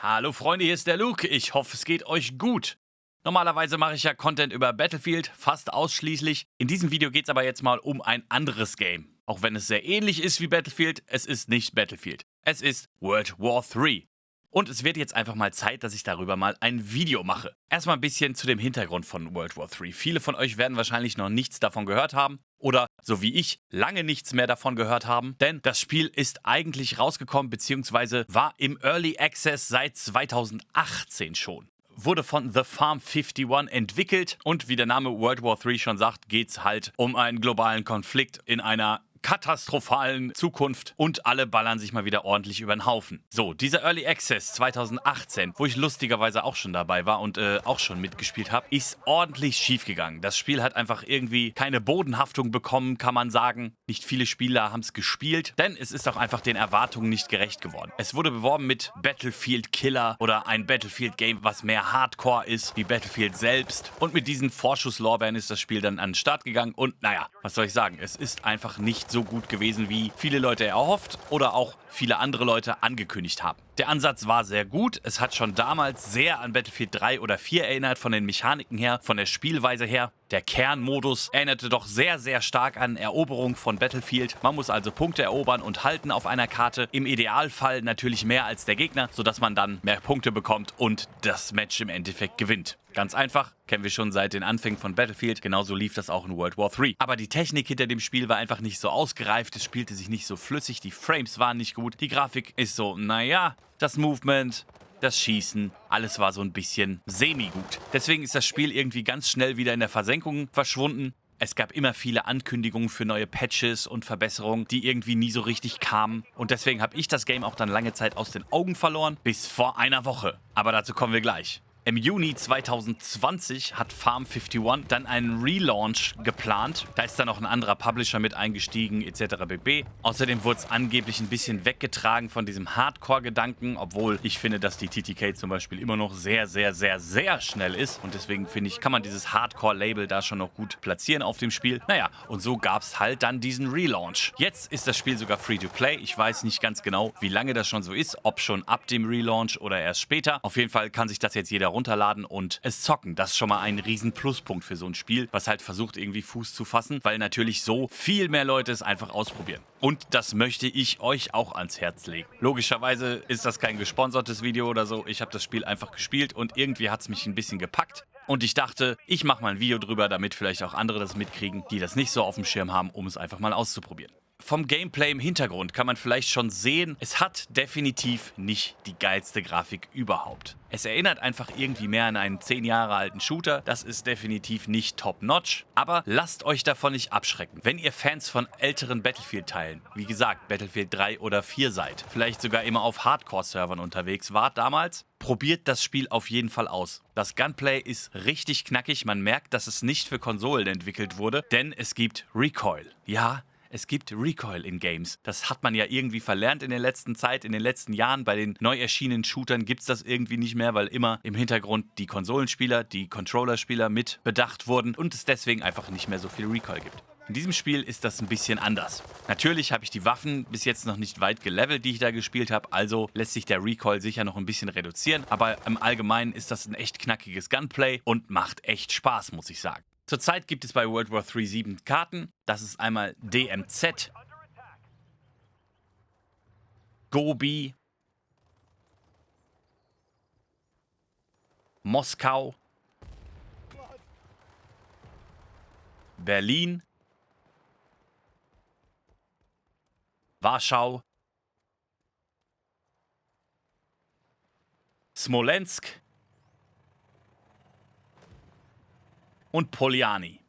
Hallo Freunde, hier ist der Luke. Ich hoffe, es geht euch gut. Normalerweise mache ich ja Content über Battlefield, fast ausschließlich. In diesem Video geht es aber jetzt mal um ein anderes Game. Auch wenn es sehr ähnlich ist wie Battlefield, es ist nicht Battlefield. Es ist World War III. Und es wird jetzt einfach mal Zeit, dass ich darüber mal ein Video mache. Erstmal ein bisschen zu dem Hintergrund von World War III. Viele von euch werden wahrscheinlich noch nichts davon gehört haben. Oder, so wie ich, lange nichts mehr davon gehört haben. Denn das Spiel ist eigentlich rausgekommen, beziehungsweise war im Early Access seit 2018 schon. Wurde von The Farm 51 entwickelt. Und wie der Name World War III schon sagt, geht es halt um einen globalen Konflikt in einer katastrophalen Zukunft und alle ballern sich mal wieder ordentlich über den Haufen. So, dieser Early Access 2018, wo ich lustigerweise auch schon dabei war und auch schon mitgespielt habe, ist ordentlich schief gegangen. Das Spiel hat einfach irgendwie keine Bodenhaftung bekommen, kann man sagen. Nicht viele Spieler haben es gespielt, denn es ist auch einfach den Erwartungen nicht gerecht geworden. Es wurde beworben mit Battlefield Killer oder ein Battlefield-Game, was mehr Hardcore ist wie Battlefield selbst. Und mit diesen Vorschusslorbeeren ist das Spiel dann an den Start gegangen und naja, was soll ich sagen, es ist einfach nicht so gut gewesen, wie viele Leute erhofft oder auch viele andere Leute angekündigt haben. Der Ansatz war sehr gut. Es hat schon damals sehr an Battlefield 3 oder 4 erinnert, von den Mechaniken her, von der Spielweise her. Der Kernmodus erinnerte doch sehr, sehr stark an Eroberung von Battlefield. Man muss also Punkte erobern und halten auf einer Karte. Im Idealfall natürlich mehr als der Gegner, sodass man dann mehr Punkte bekommt und das Match im Endeffekt gewinnt. Ganz einfach, kennen wir schon seit den Anfängen von Battlefield. Genauso lief das auch in World War III. Aber die Technik hinter dem Spiel war einfach nicht so ausgereift. Es spielte sich nicht so flüssig. Die Frames waren nicht gut. Die Grafik ist so, naja, das Movement, das Schießen, alles war so ein bisschen semi-gut. Deswegen ist das Spiel irgendwie ganz schnell wieder in der Versenkung verschwunden. Es gab immer viele Ankündigungen für neue Patches und Verbesserungen, die irgendwie nie so richtig kamen. Und deswegen habe ich das Game auch dann lange Zeit aus den Augen verloren, bis vor einer Woche. Aber dazu kommen wir gleich. Im Juni 2020 hat Farm 51 dann einen Relaunch geplant. Da ist dann auch ein anderer Publisher mit eingestiegen, etc. pp. Außerdem wurde es angeblich ein bisschen weggetragen von diesem Hardcore-Gedanken, obwohl ich finde, dass die TTK zum Beispiel immer noch sehr, sehr, sehr, sehr schnell ist. Und deswegen finde ich, kann man dieses Hardcore-Label da schon noch gut platzieren auf dem Spiel. Naja, und so gab es halt dann diesen Relaunch. Jetzt ist das Spiel sogar Free-to-Play. Ich weiß nicht ganz genau, wie lange das schon so ist, ob schon ab dem Relaunch oder erst später. Auf jeden Fall kann sich das jetzt jeder runterladen und es zocken. Das ist schon mal ein riesen Pluspunkt für so ein Spiel, was halt versucht irgendwie Fuß zu fassen, weil natürlich so viel mehr Leute es einfach ausprobieren. Und das möchte ich euch auch ans Herz legen. Logischerweise ist das kein gesponsertes Video oder so. Ich habe das Spiel einfach gespielt und irgendwie hat es mich ein bisschen gepackt. Und ich dachte, ich mache mal ein Video drüber, damit vielleicht auch andere das mitkriegen, die das nicht so auf dem Schirm haben, um es einfach mal auszuprobieren. Vom Gameplay im Hintergrund kann man vielleicht schon sehen, es hat definitiv nicht die geilste Grafik überhaupt. Es erinnert einfach irgendwie mehr an einen 10 Jahre alten Shooter. Das ist definitiv nicht top-notch. Aber lasst euch davon nicht abschrecken. Wenn ihr Fans von älteren Battlefield-Teilen, wie gesagt Battlefield 3 oder 4 seid, vielleicht sogar immer auf Hardcore-Servern unterwegs wart damals, probiert das Spiel auf jeden Fall aus. Das Gunplay ist richtig knackig. Man merkt, dass es nicht für Konsolen entwickelt wurde, denn es gibt Recoil. Ja, es gibt Recoil in Games. Das hat man ja irgendwie verlernt in der letzten Zeit, in den letzten Jahren. Bei den neu erschienenen Shootern gibt es das irgendwie nicht mehr, weil immer im Hintergrund die Konsolenspieler, die Controllerspieler mit bedacht wurden und es deswegen einfach nicht mehr so viel Recoil gibt. In diesem Spiel ist das ein bisschen anders. Natürlich habe ich die Waffen bis jetzt noch nicht weit gelevelt, die ich da gespielt habe, also lässt sich der Recoil sicher noch ein bisschen reduzieren, aber im Allgemeinen ist das ein echt knackiges Gunplay und macht echt Spaß, muss ich sagen. Zurzeit gibt es bei World War III 7 Karten. Das ist einmal DMZ, Gobi, Moskau, Berlin, Warschau, Smolensk und Poljani.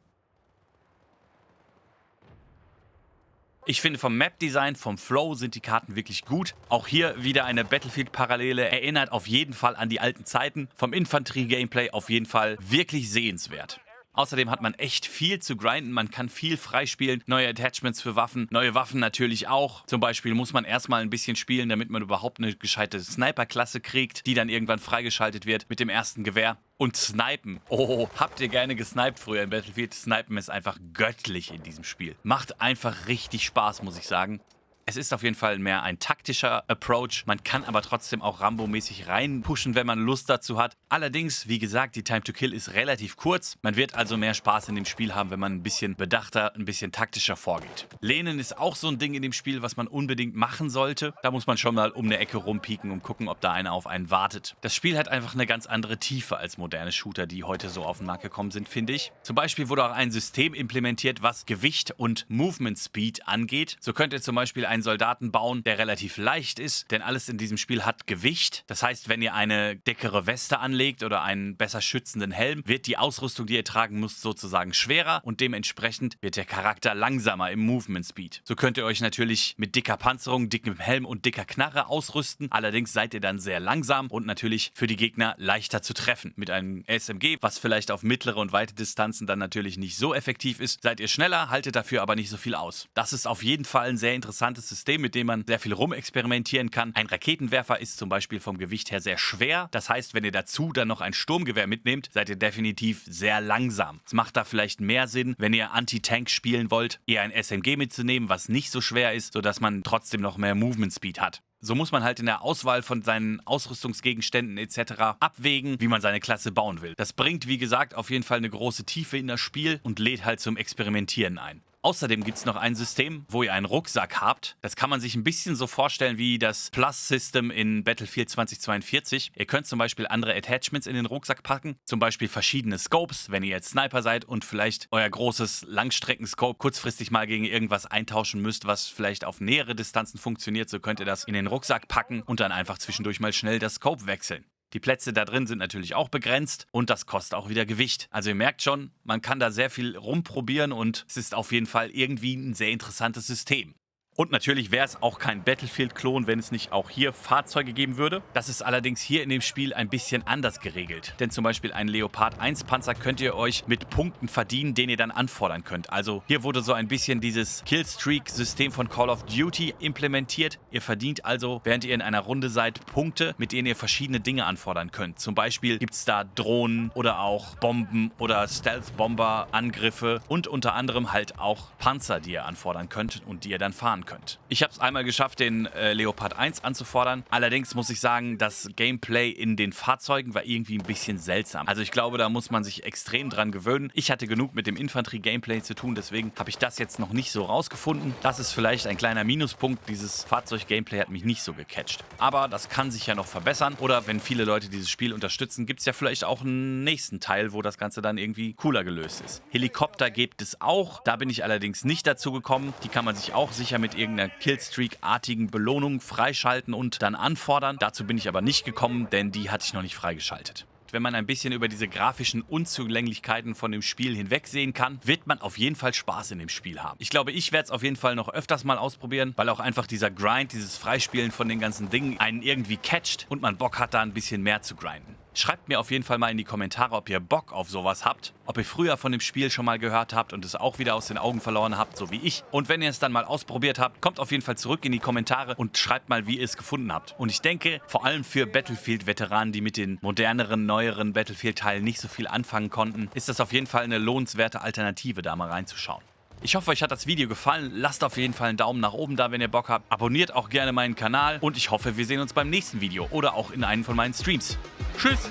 Ich finde vom Map-Design, vom Flow sind die Karten wirklich gut. Auch hier wieder eine Battlefield-Parallele, erinnert auf jeden Fall an die alten Zeiten. Vom Infanterie-Gameplay auf jeden Fall wirklich sehenswert. Außerdem hat man echt viel zu grinden, man kann viel freispielen, neue Attachments für Waffen, neue Waffen natürlich auch. Zum Beispiel muss man erstmal ein bisschen spielen, damit man überhaupt eine gescheite Sniper-Klasse kriegt, die dann irgendwann freigeschaltet wird mit dem ersten Gewehr. Und Snipen. Oh, habt ihr gerne gesniped früher in Battlefield? Snipen ist einfach göttlich in diesem Spiel. Macht einfach richtig Spaß, muss ich sagen. Es ist auf jeden Fall mehr ein taktischer Approach. Man kann aber trotzdem auch Rambo-mäßig reinpushen, wenn man Lust dazu hat. Allerdings, wie gesagt, die Time to Kill ist relativ kurz. Man wird also mehr Spaß in dem Spiel haben, wenn man ein bisschen bedachter, ein bisschen taktischer vorgeht. Lehnen ist auch so ein Ding in dem Spiel, was man unbedingt machen sollte. Da muss man schon mal um eine Ecke rumpieken und gucken, ob da einer auf einen wartet. Das Spiel hat einfach eine ganz andere Tiefe als moderne Shooter, die heute so auf den Markt gekommen sind, finde ich. Zum Beispiel wurde auch ein System implementiert, was Gewicht und Movement Speed angeht. So könnt ihr zum Beispiel einen Soldaten bauen, der relativ leicht ist, denn alles in diesem Spiel hat Gewicht. Das heißt, wenn ihr eine dickere Weste anlegt oder einen besser schützenden Helm, wird die Ausrüstung, die ihr tragen müsst, sozusagen schwerer und dementsprechend wird der Charakter langsamer im Movement Speed. So könnt ihr euch natürlich mit dicker Panzerung, dickem Helm und dicker Knarre ausrüsten. Allerdings seid ihr dann sehr langsam und natürlich für die Gegner leichter zu treffen. Mit einem SMG, was vielleicht auf mittlere und weite Distanzen dann natürlich nicht so effektiv ist, seid ihr schneller, haltet dafür aber nicht so viel aus. Das ist auf jeden Fall ein sehr interessantes System, mit dem man sehr viel rumexperimentieren kann. Ein Raketenwerfer ist zum Beispiel vom Gewicht her sehr schwer. Das heißt, wenn ihr dazu dann noch ein Sturmgewehr mitnehmt, seid ihr definitiv sehr langsam. Es macht da vielleicht mehr Sinn, wenn ihr Anti-Tank spielen wollt, eher ein SMG mitzunehmen, was nicht so schwer ist, sodass man trotzdem noch mehr Movement Speed hat. So muss man halt in der Auswahl von seinen Ausrüstungsgegenständen etc. abwägen, wie man seine Klasse bauen will. Das bringt, wie gesagt, auf jeden Fall eine große Tiefe in das Spiel und lädt halt zum Experimentieren ein. Außerdem gibt es noch ein System, wo ihr einen Rucksack habt. Das kann man sich ein bisschen so vorstellen wie das Plus-System in Battlefield 2042. Ihr könnt zum Beispiel andere Attachments in den Rucksack packen, zum Beispiel verschiedene Scopes, wenn ihr jetzt Sniper seid und vielleicht euer großes Langstreckenscope kurzfristig mal gegen irgendwas eintauschen müsst, was vielleicht auf nähere Distanzen funktioniert, so könnt ihr das in den Rucksack packen und dann einfach zwischendurch mal schnell das Scope wechseln. Die Plätze da drin sind natürlich auch begrenzt und das kostet auch wieder Gewicht. Also ihr merkt schon, man kann da sehr viel rumprobieren und es ist auf jeden Fall irgendwie ein sehr interessantes System. Und natürlich wäre es auch kein Battlefield-Klon, wenn es nicht auch hier Fahrzeuge geben würde. Das ist allerdings hier in dem Spiel ein bisschen anders geregelt. Denn zum Beispiel einen Leopard 1 Panzer könnt ihr euch mit Punkten verdienen, den ihr dann anfordern könnt. Also hier wurde so ein bisschen dieses Killstreak-System von Call of Duty implementiert. Ihr verdient also, während ihr in einer Runde seid, Punkte, mit denen ihr verschiedene Dinge anfordern könnt. Zum Beispiel gibt es da Drohnen oder auch Bomben oder Stealth-Bomber-Angriffe und unter anderem halt auch Panzer, die ihr anfordern könnt und die ihr dann fahren könnt. Ich habe es einmal geschafft, den Leopard 1 anzufordern. Allerdings muss ich sagen, das Gameplay in den Fahrzeugen war irgendwie ein bisschen seltsam. Also ich glaube, da muss man sich extrem dran gewöhnen. Ich hatte genug mit dem Infanterie-Gameplay zu tun, deswegen habe ich das jetzt noch nicht so rausgefunden. Das ist vielleicht ein kleiner Minuspunkt. Dieses Fahrzeug-Gameplay hat mich nicht so gecatcht. Aber das kann sich ja noch verbessern. Oder wenn viele Leute dieses Spiel unterstützen, gibt es ja vielleicht auch einen nächsten Teil, wo das Ganze dann irgendwie cooler gelöst ist. Helikopter gibt es auch. Da bin ich allerdings nicht dazu gekommen. Die kann man sich auch sicher mit irgendeiner Killstreak-artigen Belohnung freischalten und dann anfordern. Dazu bin ich aber nicht gekommen, denn die hatte ich noch nicht freigeschaltet. Wenn man ein bisschen über diese grafischen Unzulänglichkeiten von dem Spiel hinwegsehen kann, wird man auf jeden Fall Spaß in dem Spiel haben. Ich glaube, ich werde es auf jeden Fall noch öfters mal ausprobieren, weil auch einfach dieser Grind, dieses Freispielen von den ganzen Dingen einen irgendwie catcht und man Bock hat, da ein bisschen mehr zu grinden. Schreibt mir auf jeden Fall mal in die Kommentare, ob ihr Bock auf sowas habt, ob ihr früher von dem Spiel schon mal gehört habt und es auch wieder aus den Augen verloren habt, so wie ich. Und wenn ihr es dann mal ausprobiert habt, kommt auf jeden Fall zurück in die Kommentare und schreibt mal, wie ihr es gefunden habt. Und ich denke, vor allem für Battlefield-Veteranen, die mit den moderneren, neueren Battlefield-Teilen nicht so viel anfangen konnten, ist das auf jeden Fall eine lohnenswerte Alternative, da mal reinzuschauen. Ich hoffe, euch hat das Video gefallen. Lasst auf jeden Fall einen Daumen nach oben da, wenn ihr Bock habt. Abonniert auch gerne meinen Kanal und ich hoffe, wir sehen uns beim nächsten Video oder auch in einem von meinen Streams. Tschüss!